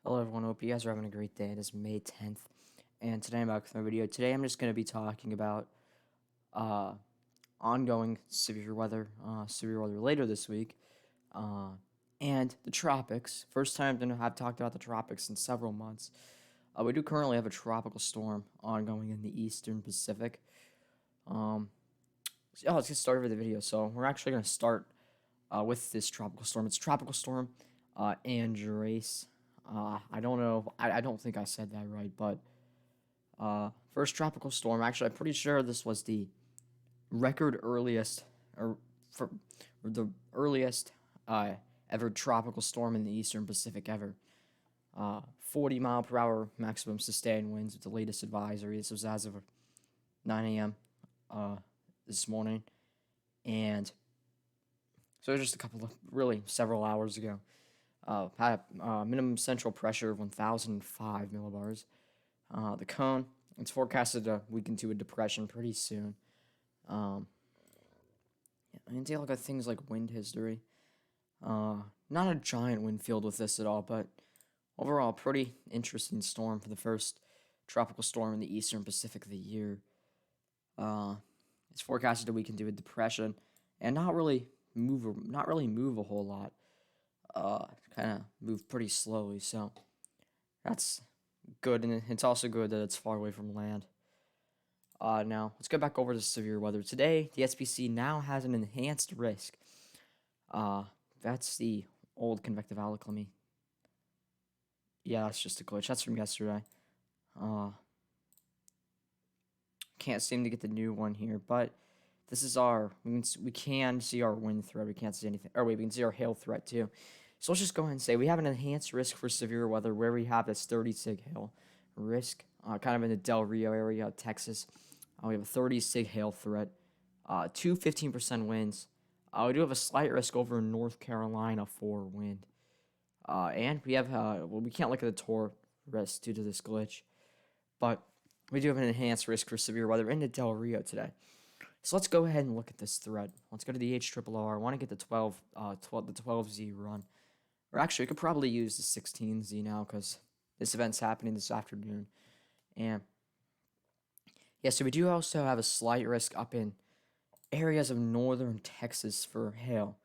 Hello everyone, hope you guys are having a great day. It is May 10th, and today I'm back with my video. Today I'm just going to be talking about uh, ongoing severe weather later this week, and the tropics. First time I'm going to have talked about the tropics in several months. We do currently have a tropical storm ongoing in the eastern Pacific. Let's get started with the video. So we're actually going to start with this tropical storm. It's Tropical Storm Andres. I don't know. I don't think I said that right, but first tropical storm. Actually, I'm pretty sure this was the record earliest, or the earliest ever tropical storm in the Eastern Pacific ever. 40-mile-per-hour maximum sustained winds with the latest advisory. This was as of 9 a.m. This morning, and so it was just a couple of really several hours ago. Had a minimum central pressure of 1,005 millibars. The cone, it's forecasted to weaken to a depression pretty soon. Yeah, I can take a look at things like wind history. Not a giant wind field with this at all, but overall, pretty interesting storm for the first tropical storm in the Eastern Pacific of the year. It's forecasted to weaken to a depression and not really move a whole lot. Kind of move pretty slowly, so that's good, and it's also good that it's far away from land. Now, let's go back over to severe weather. Today, the SPC now has an enhanced risk. That's the old convective allochemy. Yeah, that's just a glitch. That's from yesterday. Can't seem to get the new one here, but this is our, we can see our wind threat. We can't see anything. Or wait, we can see our hail threat too. So let's just go ahead and say we have an enhanced risk for severe weather where we have this 30 sig hail risk, kind of in the Del Rio area of Texas. We have a 30 sig hail threat, 15% winds. We do have a slight risk over in North Carolina for wind. And we have, we can't look at the Tor risk due to this glitch, but we do have an enhanced risk for severe weather in the Del Rio today. So let's go ahead and look at this threat. Let's go to the HRRR. I want to get the 12Z run. Or actually, we could probably use the 16Z now because this event's happening this afternoon. And yeah, so we do also have a slight risk up in areas of northern Texas for hail.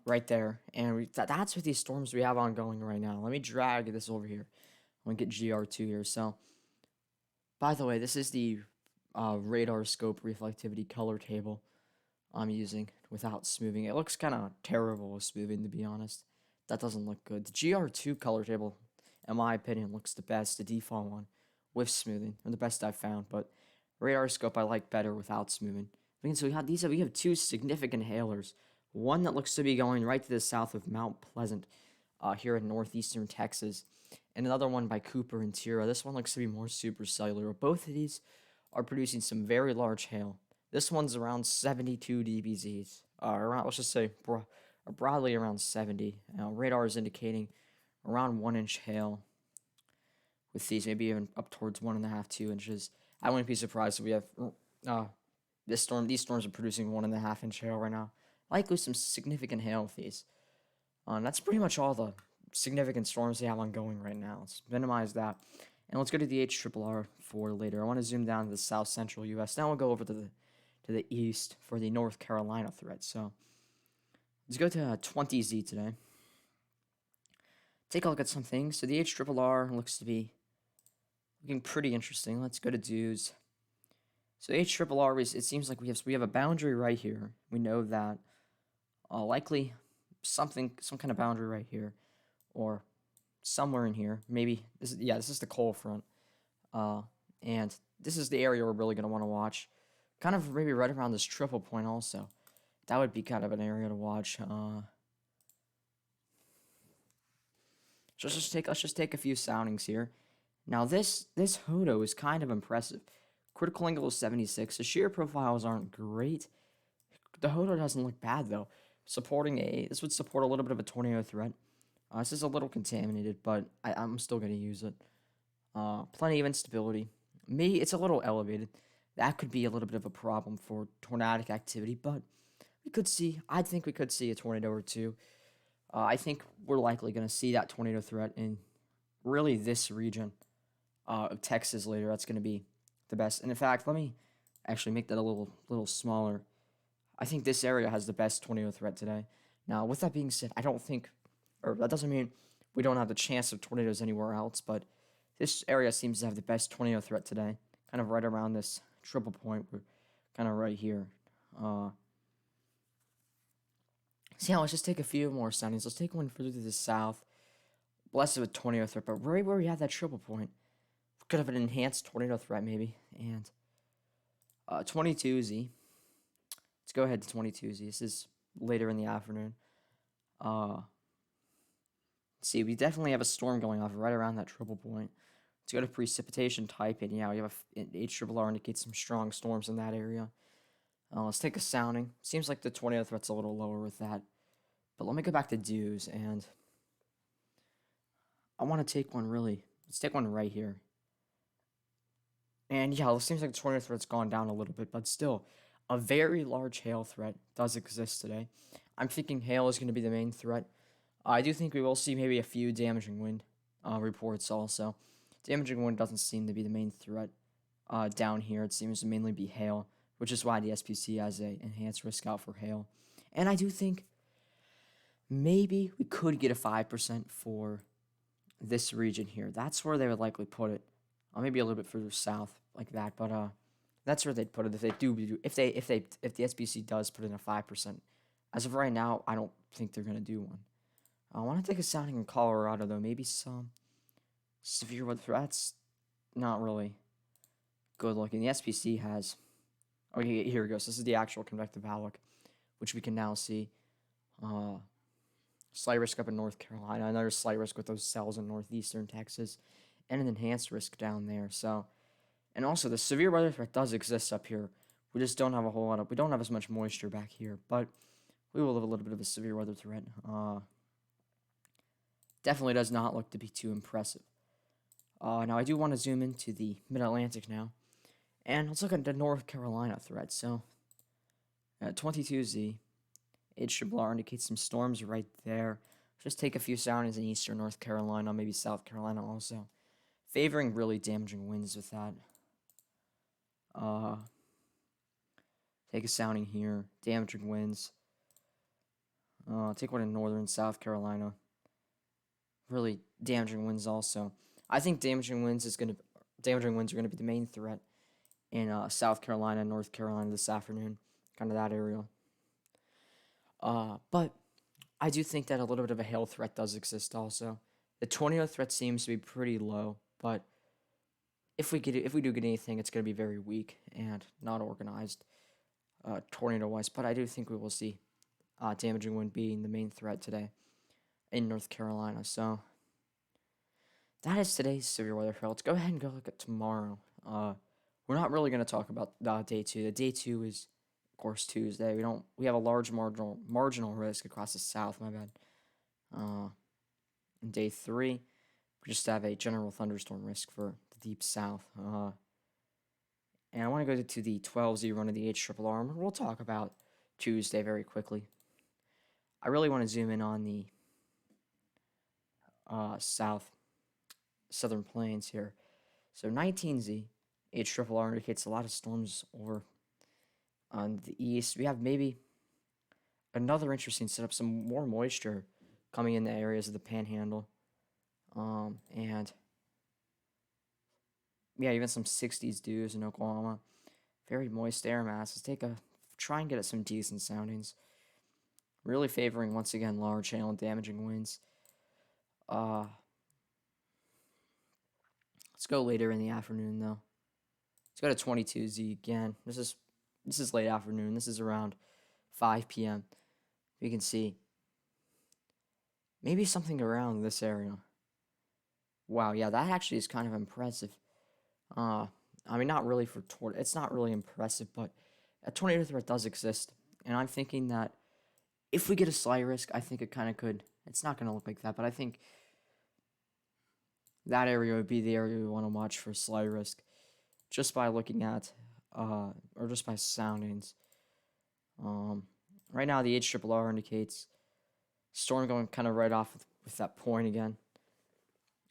Right there. And that's with these storms we have ongoing right now. Let me drag this over here. I'm going to get GR2 here. So, by the way, this is the radar scope reflectivity color table I'm using without smoothing. It looks kind of terrible with smoothing, to be honest. That doesn't look good. The GR2 color table, in my opinion, looks the best, the default one, with smoothing, or the best I've found. But radar scope I like better without smoothing. So we have two significant hailers. One that looks to be going right to the south of Mount Pleasant, here in northeastern Texas, and another one by Cooper and Tira. This one looks to be more supercellular. Both of these are producing some very large hail. This one's around 72 dBZs. Around, let's just say broadly around 70. Radar is indicating around 1-inch hail with these, maybe even up towards 1.5, 2 inches. I wouldn't be surprised if we have these storms are producing 1.5-inch hail right now. Likely some significant hail with these. That's pretty much all the significant storms they have ongoing right now. Let's minimize that. And let's go to the HRRR for later. I want to zoom down to the south central U.S. Now we'll go over to the east for the North Carolina threat. So let's go to 20Z today. Take a look at some things. So the HRRR looks to be looking pretty interesting. Let's go to DEWs. So HRRR, it seems like we have a boundary right here. We know that likely some kind of boundary right here, or somewhere in here. Maybe this is the cold front, and this is the area we're really gonna want to watch. Kind of maybe right around this triple point also. That would be kind of an area to watch. Let's just take a few soundings here. Now this Hodo is kind of impressive. Critical angle is 76. The shear profiles aren't great. The Hodo doesn't look bad though. This would support a little bit of a tornado threat. This is a little contaminated, but I'm still going to use it. Plenty of instability. It's a little elevated. That could be a little bit of a problem for tornadic activity, but I think we could see a tornado or two. I think we're likely going to see that tornado threat in really this region of Texas later. That's going to be the best. And in fact, let me actually make that a little smaller. I think this area has the best tornado threat today. Now, with that being said, I don't think, or that doesn't mean we don't have the chance of tornadoes anywhere else, but this area seems to have the best tornado threat today. Kind of right around this triple point. We're kind of right here. So yeah, let's just take a few more soundings. Let's take one further to the south. Less of a tornado threat, but right where we have that triple point. Could have an enhanced tornado threat maybe. And 22Z. Let's go ahead to 22Z. This is later in the afternoon. Let's see, we definitely have a storm going off right around that triple point. Let's go to precipitation type, and yeah, we have an HRRR indicates some strong storms in that area. Let's take a sounding. Seems like the tornado threat's a little lower with that. But let me go back to dews, and I want to take one really. Let's take one right here. And yeah, it seems like the tornado threat's gone down a little bit, but still, a very large hail threat does exist today. I'm thinking hail is going to be the main threat. I do think we will see maybe a few damaging wind reports also. Damaging wind doesn't seem to be the main threat down here. It seems to mainly be hail, which is why the SPC has an enhanced risk out for hail. And I do think maybe we could get a 5% for this region here. That's where they would likely put it. Maybe a little bit further south like that, but that's where they'd put it if they do if the SPC does put in a 5%. As of right now, I don't think they're gonna do one. I want to take a sounding in Colorado though. Maybe some severe weather threats. Not really good looking. The SPC has. Okay, here it goes. This is the actual convective outlook, which we can now see. Slight risk up in North Carolina. Another slight risk with those cells in northeastern Texas, and an enhanced risk down there. So, and also the severe weather threat does exist up here. We just don't have a whole lot of. We don't have as much moisture back here, but we will have a little bit of a severe weather threat. Definitely does not look to be too impressive. Now I do want to zoom into the Mid-Atlantic now, and let's look at the North Carolina threat. So, 22Z, HRRR indicates some storms right there. Just take a few soundings in eastern North Carolina, maybe South Carolina also, favoring really damaging winds with that. Take a sounding here, damaging winds. Take one in northern South Carolina. Really damaging winds also. I think damaging winds are going to be the main threat in South Carolina, North Carolina this afternoon, kind of that area. But I do think that a little bit of a hail threat does exist also. The tornado threat seems to be pretty low, but if we do get anything, it's going to be very weak and not organized tornado-wise. But I do think we will see damaging wind being the main threat today in North Carolina. So that is today's severe weather threat. Let's go ahead and go look at tomorrow. We're not really going to talk about day 2. The day 2 is, of course, Tuesday. We have a large marginal risk across the south. My bad. And day 3, we just have a general thunderstorm risk for the deep south. And I want to go to the 12Z run of the HRRR, and we'll talk about Tuesday very quickly. I really want to zoom in on the southern plains here. So 19Z, HRRR indicates a lot of storms over on the east. We have maybe another interesting setup, some more moisture coming in the areas of the Panhandle. And yeah, even some 60s dews in Oklahoma. Very moist air masses. Try and get at some decent soundings. Really favoring, once again, large hail and damaging winds. Let's go later in the afternoon, though. Let's go to 22Z again. This is late afternoon. This is around 5 p.m. You can see maybe something around this area. Wow, yeah, that actually is kind of impressive. I mean, not really for tornado. It's not really impressive, but a tornado threat does exist, and I'm thinking that if we get a slight risk, I think it kind of could. It's not going to look like that, but I think that area would be the area we want to watch for slight risk, just by looking at, or just by soundings. Right now, the HRRR indicates Storm going kind of right off with that point again.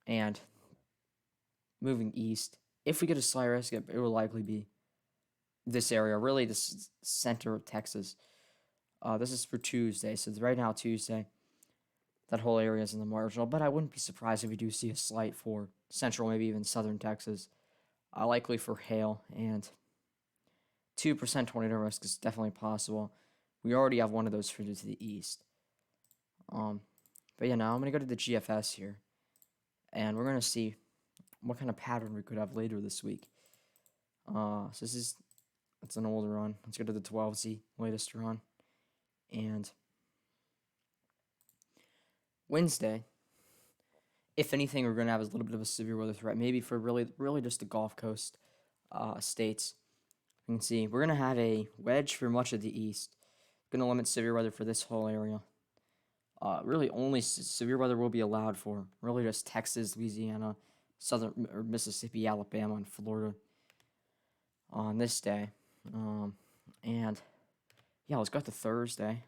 And moving east. If we get a slight risk, it will likely be this area, really the center of Texas. This is for Tuesday, so right now Tuesday, that whole area is in the marginal. But I wouldn't be surprised if we do see a slight for central, maybe even southern Texas. Likely for hail, and 2% tornado risk is definitely possible. We already have one of those further to the east. But yeah, now I'm gonna go to the GFS here, and we're gonna see what kind of pattern we could have later this week. So it's an older run. Let's go to the 12Z latest run, and Wednesday, if anything, we're gonna have a little bit of a severe weather threat, maybe for really just the Gulf Coast states. You can see we're gonna have a wedge for much of the east. Gonna limit severe weather for this whole area. Really, only severe weather will be allowed for really just Texas, Louisiana, southern or Mississippi, Alabama, and Florida on this day. And yeah, let's go to Thursday.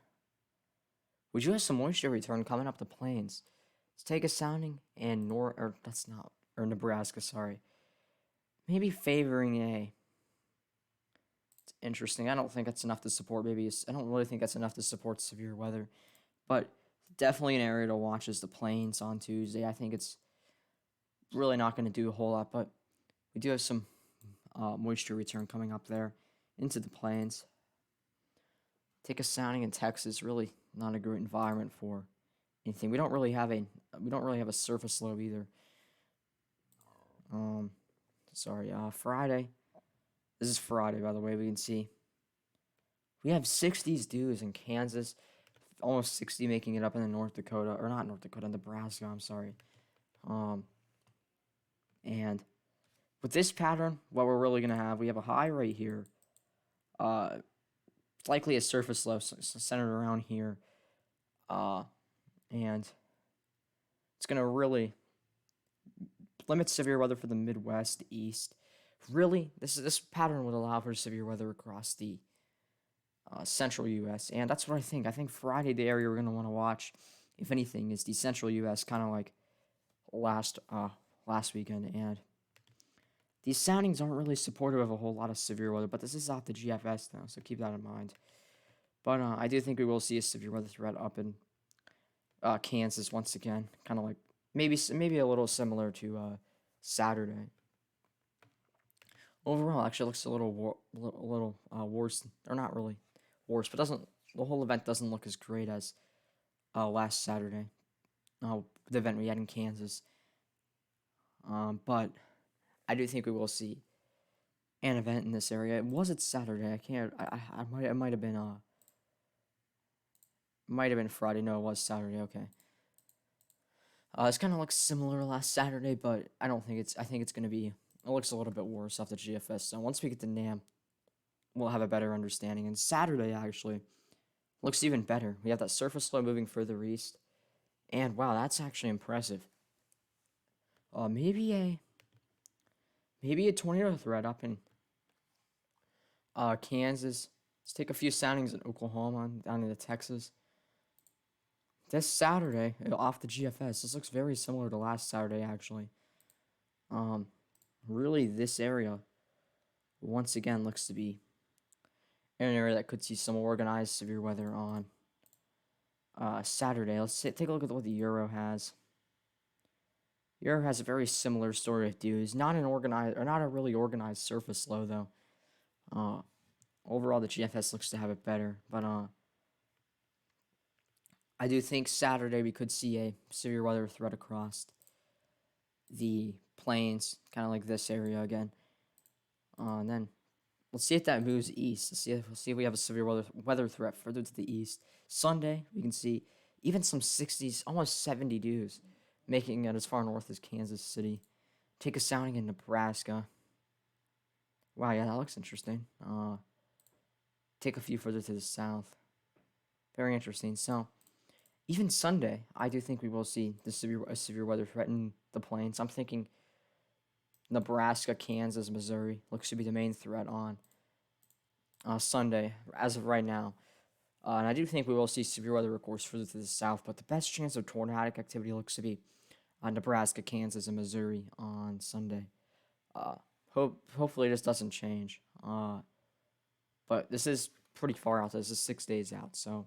We do have some moisture return coming up the plains. Let's take a sounding and Nebraska, sorry. Maybe favoring a. It's interesting. I don't think that's enough to support. I don't really think that's enough to support severe weather, but definitely an area to watch is the plains on Tuesday. I think it's really not going to do a whole lot, but we do have some moisture return coming up there into the plains. Take a sounding in Texas. Really not a great environment for anything. We don't really have a surface low either. Friday. This is Friday, by the way. We can see we have 60s dews in Kansas, almost 60 making it up in the Nebraska. I'm sorry. And with this pattern, what we're really gonna have, we have a high right here. It's likely a surface low centered around here, and it's gonna really limit severe weather for the Midwest, East. Really, this pattern would allow for severe weather across the central U.S., and that's what I think. I think Friday, the area we're going to want to watch, if anything, is the central U.S., kind of like last weekend. And these soundings aren't really supportive of a whole lot of severe weather, but this is off the GFS now, so keep that in mind. But I do think we will see a severe weather threat up in Kansas once again, kind of like maybe a little similar to Saturday. Overall, actually, it looks a little worse, or not really worse, but the whole event doesn't look as great as last Saturday, the event we had in Kansas. But I do think we will see an event in this area. Was it Saturday? I can't. It might have been Friday. No, it was Saturday. Okay. It's kind of looks similar to last Saturday, but I don't think it's. I think it's gonna be. It looks a little bit worse off the GFS. So once we get to NAM, we'll have a better understanding. And Saturday actually looks even better. We have that surface low moving further east, and wow, that's actually impressive. Maybe a tornado threat up in Kansas. Let's take a few soundings in Oklahoma down into Texas. This Saturday off the GFS. This looks very similar to last Saturday actually. Really, this area, once again, looks to be an area that could see some organized severe weather on Saturday. Let's take a look at what the Euro has. Euro has a very similar story of dews. Not a really organized surface low though. Overall, the GFS looks to have it better, but I do think Saturday we could see a severe weather threat across the plains, kind of like this area again. And then let's see if that moves east. Let's see if we have a severe weather threat further to the east. Sunday, we can see even some 60s, almost 70 dews, making it as far north as Kansas City. Take a sounding in Nebraska. Wow, yeah, that looks interesting. Take a few further to the south. Very interesting. So, even Sunday, I do think we will see a severe weather threat in the plains. I'm thinking Nebraska, Kansas, Missouri looks to be the main threat on Sunday, as of right now. And I do think we will see severe weather, of course, further to the south, but the best chance of tornadic activity looks to be Nebraska, Kansas, and Missouri on Sunday. Uh, hopefully this doesn't change. But this is pretty far out. This is 6 days out, so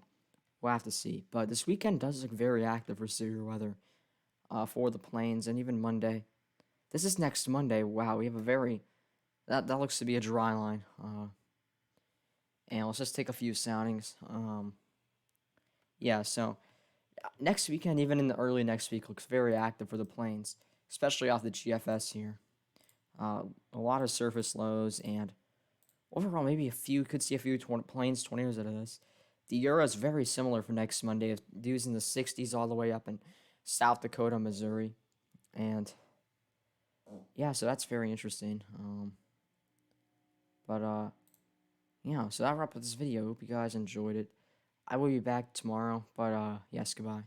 we'll have to see. But this weekend does look very active for severe weather for the plains, and even Monday. This is next Monday. Wow, we have a very that looks to be a dry line. And let's just take a few soundings. Yeah, so next weekend, even in the early next week, looks very active for the plains, especially off the GFS here. A lot of surface lows, and overall, maybe could see a few plains tornadoes out of this. The Euro is very similar for next Monday. Dudes in the 60s all the way up in South Dakota, Missouri. And yeah, so that's very interesting. Yeah, so that wraps up this video. Hope you guys enjoyed it. I will be back tomorrow, but yes, goodbye.